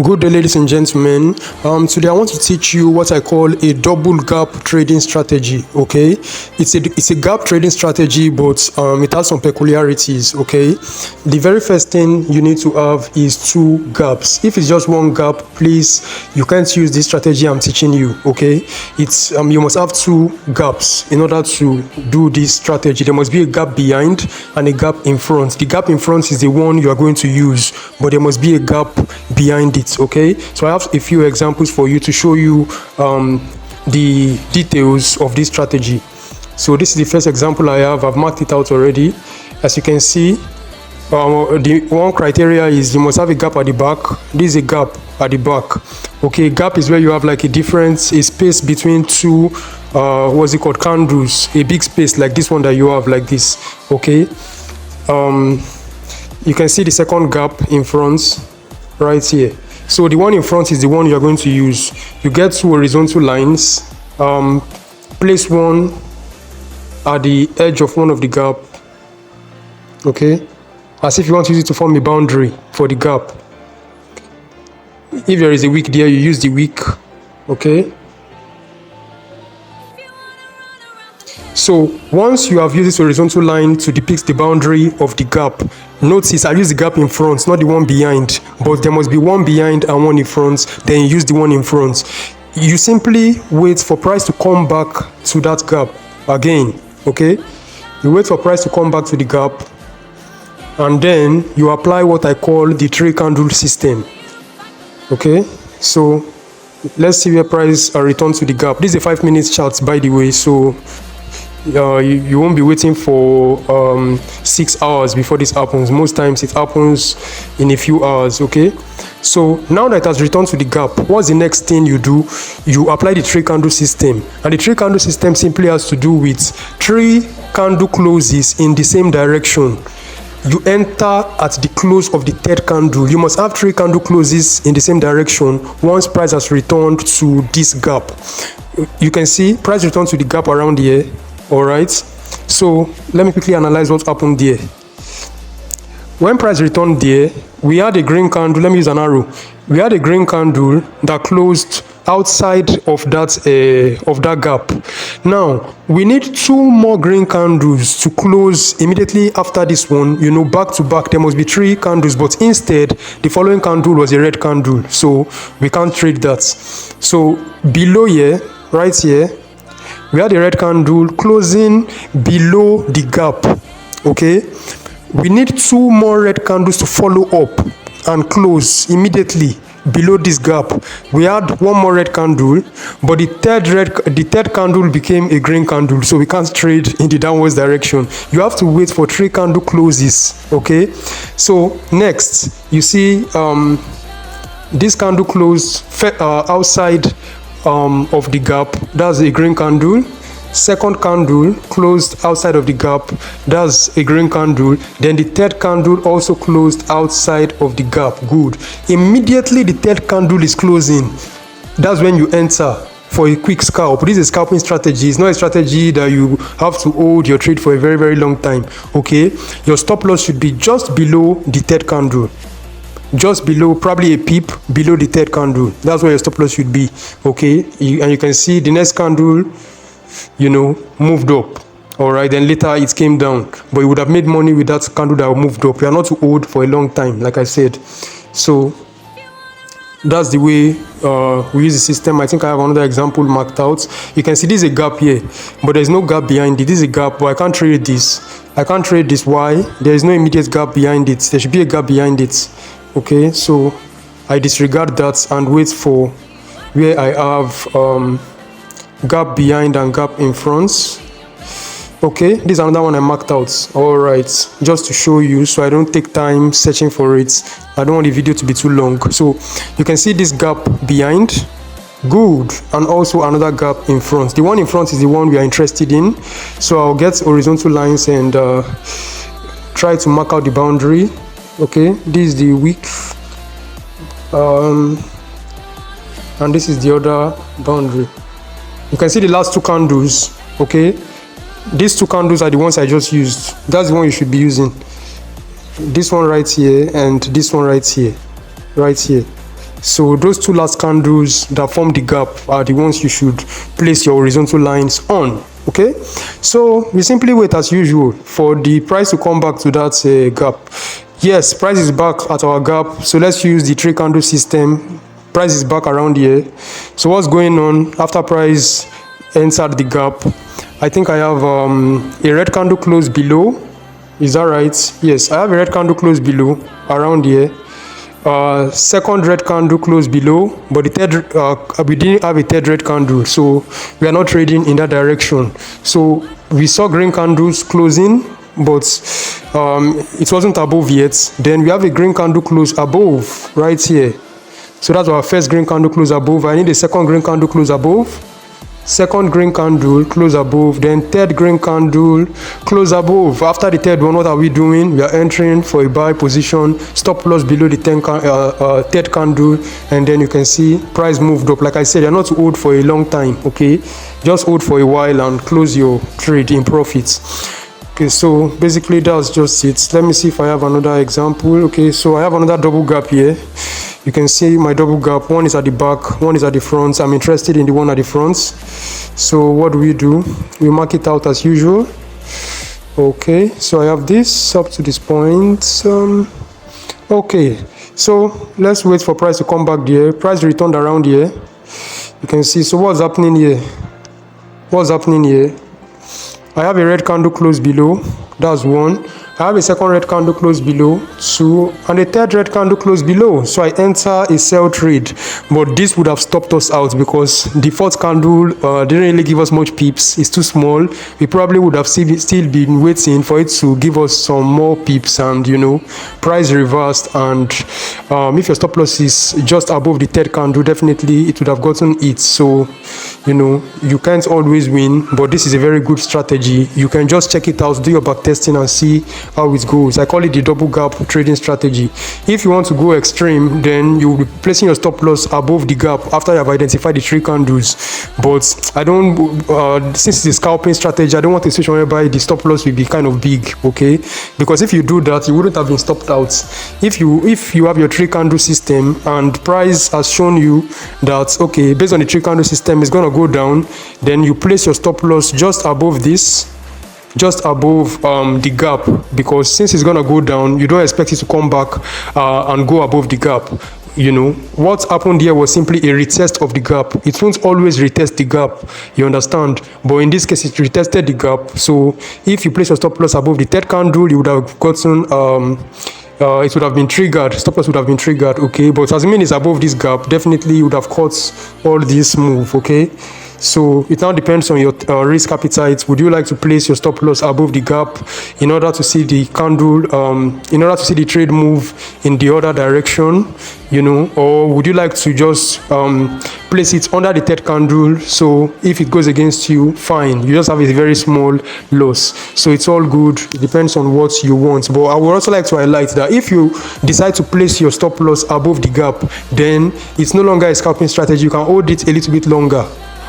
Good day, ladies and gentlemen. Today I want to teach you what I call a double gap trading strategy. Okay, it's a gap trading strategy, but it has some peculiarities. Okay, the very first thing you need to have is two gaps. If it's just one gap, please, you can't use this strategy I'm teaching you. Okay, it's you must have two gaps in order to do this strategy. There must be a gap behind and a gap in front. The gap in front is the one you are going to use, but there must be a gap behind it. Okay, so I have a few examples for you to show you the details of this strategy. So this is the first example I have. I've marked it out already. As you can see, the one criteria is you must have a gap at the back. This is a gap at the back. Okay, gap is where you have like a space between two what's it called, candles, a big space like this one that you have like this. Okay, you can see the second gap in front right here. So the one in front is the one you are going to use. You get two horizontal lines, place one at the edge of one of the gap, okay, as if you want to use it to form a boundary for the gap. If there is a wick there, you use the wick. Okay, so once you have used this horizontal line to depict the boundary of the gap, notice I use the gap in front, not the one behind, but there must be one behind and one in front. Then you use the one in front. You simply wait for price to come back to that gap again. Okay, you wait for price to come back to the gap, and then you apply what I call the three candle system. Okay, so let's see where price returns to the gap. This is a 5 minutes chart, by the way, so you won't be waiting for 6 hours before this happens. Most times it happens in a few hours. Okay, so now that it has returned to the gap, what's the next thing you do? You apply the three candle system, and the three candle system simply has to do with three candle closes in the same direction. You enter at the close of the third candle. You must have three candle closes in the same direction once price has returned to this gap. You can see price returned to the gap around here. All right, so let me quickly analyze what happened there. When price returned there, we had a green candle. Let me use an arrow. We had a green candle that closed outside of that gap. Now we need two more green candles to close immediately after this one. You know, back to back there must be three candles, but instead the following candle was a red candle, so we can't trade that. So below here, right here, we had a red candle closing below the gap. Okay, we need two more red candles to follow up and close immediately below this gap. We had one more red candle, but the third candle became a green candle, so we can't trade in the downwards direction. You have to wait for three candle closes. Okay, so next you see this candle closed outside of the gap. That's a green candle. Second candle closed outside of the gap. That's a green candle. Then the third candle also closed outside of the gap. Good. Immediately the third candle is closing. That's when you enter for a quick scalp. This is a scalping strategy. It's not a strategy that you have to hold your trade for a very, very long time. Okay, your stop loss should be just below the third candle, just below, probably a peep below the third candle. That's where your stop loss should be. Okay, and you can see the next candle, you know, moved up. All right, then later it came down, but you would have made money with that candle that moved up. You are not to hold for a long time, like I said. So that's the way we use the system. I think I have another example marked out. You can see this is a gap here, but there's no gap behind it. This is a gap, but I can't trade this. I can't trade this. Why? There is no immediate gap behind it. There should be a gap behind it. Okay, so I disregard that and wait for where I have gap behind and gap in front. Okay, this is another one I marked out. All right, just to show you, so I don't take time searching for it. I don't want the video to be too long. So you can see this gap behind. Good. And also another gap in front. The one in front is the one we are interested in, so I'll get horizontal lines and try to mark out the boundary. Okay, this is the wick, and this is the other boundary. You can see the last two candles. Okay, these two candles are the ones I just used. That's the one you should be using. This one right here and this one right here. So those two last candles that form the gap are the ones you should place your horizontal lines on. Okay, so we simply wait as usual for the price to come back to that gap. Yes, price is back at our gap, so let's use the 3 candle system. Price is back around here. So what's going on after price entered the gap? I think I have a red candle close below. Is that right? Yes, I have a red candle close below around here. Second red candle close below, but the third we didn't have a third red candle, so we are not trading in that direction. So we saw green candles closing, but it wasn't above yet. Then we have a green candle close above right here. So that's our first green candle close above. I need a second green candle close above, second green candle close above, then third green candle close above. After the third one, what are we doing? We are entering for a buy position, stop loss below the third candle, and then you can see price moved up. Like I said, you're not to hold for a long time, okay? Just hold for a while and close your trade in profits. Okay, so basically that's just it. Let me see if I have another example. Okay, so I have another double gap here. You can see my double gap. One is at the back, one is at the front. I'm interested in the one at the front. So what do? We mark it out as usual. Okay, so I have this up to this point. Okay, so let's wait for price to come back there. Price returned around here. You can see. So what's happening here? What's happening here? I have a red candle close below. That's one. I have a second red candle close below, 2, and a third red candle close below. So I enter a sell trade, but this would have stopped us out because the fourth candle didn't really give us much pips. It's too small. We probably would have still been waiting for it to give us some more pips, and price reversed. And if your stop loss is just above the third candle, definitely it would have gotten it. So you can't always win, but this is a very good strategy. You can just check it out, do your back testing, and see how it goes. I call it the double gap trading strategy. If you want to go extreme, then you'll be placing your stop loss above the gap after you have identified the 3 candles. But I don't since it's a scalping strategy, I don't want a situation whereby the stop loss will be kind of big, okay? Because if you do that, you wouldn't have been stopped out. If you have your 3 candle system and price has shown you that, okay, based on the 3 candle system, it's going to go down, then you place your stop loss just above this, just above the gap, because since it's gonna go down, you don't expect it to come back and go above the gap. What happened here was simply a retest of the gap. It won't always retest the gap, you understand, but in this case it retested the gap. So if you place your stop loss above the third candle, you would have gotten it would have been triggered, stop loss would have been triggered, okay? But as mean it's above this gap, definitely you would have caught all this move, okay? So it now depends on your risk appetite. Would you like to place your stop loss above the gap in order to see the candle, in order to see the trade move in the other direction, or would you like to just place it under the third candle? So if it goes against you, fine, you just have a very small loss. So it's all good. It depends on what you want. But I would also like to highlight that if you decide to place your stop loss above the gap, then it's no longer a scalping strategy. You can hold it a little bit longer.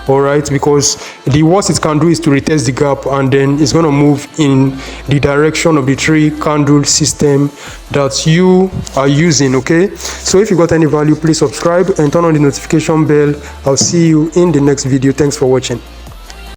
All right, because the worst it can do is to retest the gap, and then it's going to move in the direction of the 3 candle system that you are using. Okay, so if you got any value, please subscribe and turn on the notification bell. I'll see you in the next video. Thanks for watching.